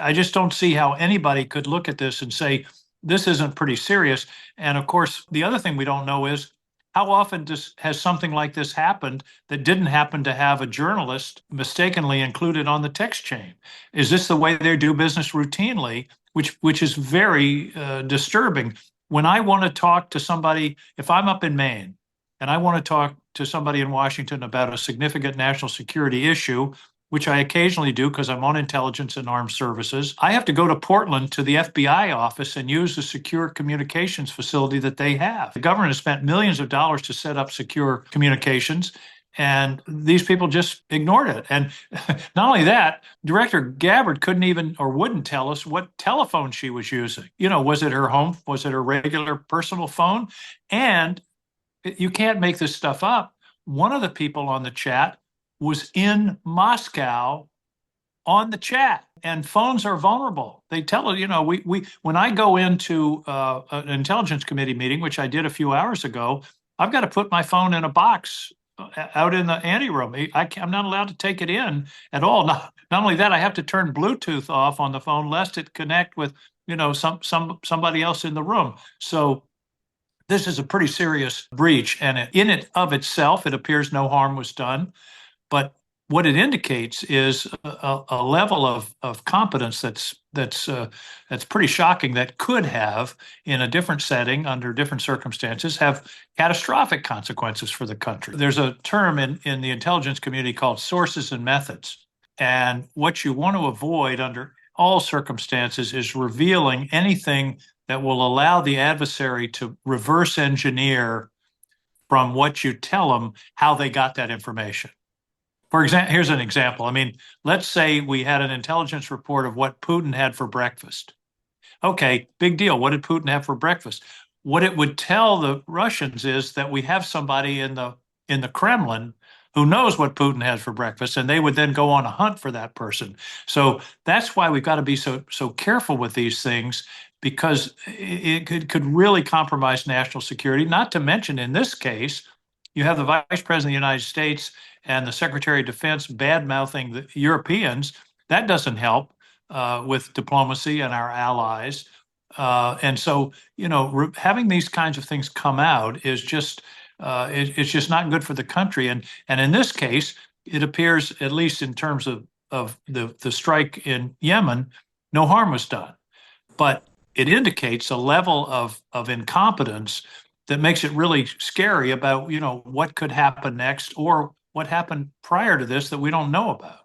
I just don't see how anybody could look at this and say, this isn't pretty serious. And of course, the other thing we don't know is how often has something like this happened that didn't happen to have a journalist mistakenly included on the text chain? Is this the way they do business routinely, which is very disturbing? When I want to talk to somebody, if I'm up in Maine and I want to talk to somebody in Washington about a significant national security issue, which I occasionally do because I'm on intelligence and armed services, I have to go to Portland to the FBI office and use the secure communications facility that they have. The government has spent millions of dollars to set up secure communications, and these people just ignored it. And not only that, Director Gabbard couldn't even or wouldn't tell us what telephone she was using. Was it her home? Was it her regular personal phone? And you can't make this stuff up. One of the people on the chat was in Moscow on the chat, and phones are vulnerable. They tell us, we when I go into an intelligence committee meeting, which I did a few hours ago, I've got to put my phone in a box out in the anteroom. I'm not allowed to take it in at all. Not only that, I have to turn Bluetooth off on the phone lest it connect with somebody else in the room. So this is a pretty serious breach, and in it of itself, it appears no harm was done. But what it indicates is a level of competence that's pretty shocking, that could have, in a different setting, under different circumstances, have catastrophic consequences for the country. There's a term in the intelligence community called sources and methods. And what you want to avoid under all circumstances is revealing anything that will allow the adversary to reverse engineer from what you tell them how they got that information. For example, here's an example. I mean, let's say we had an intelligence report of what Putin had for breakfast. Okay, big deal. What did Putin have for breakfast? What it would tell the Russians is that we have somebody in the Kremlin who knows what Putin has for breakfast, and they would then go on a hunt for that person. So that's why we've got to be so careful with these things, because it could really compromise national security. Not to mention, in this case, you have the Vice President of the United States and the Secretary of Defense bad-mouthing the Europeans. That doesn't help with diplomacy and our allies. And so, having these kinds of things come out is just it's just not good for the country. And in this case, it appears, at least in terms of the strike in Yemen, no harm was done. But it indicates a level of incompetence that makes it really scary about, what could happen next, or what happened prior to this that we don't know about.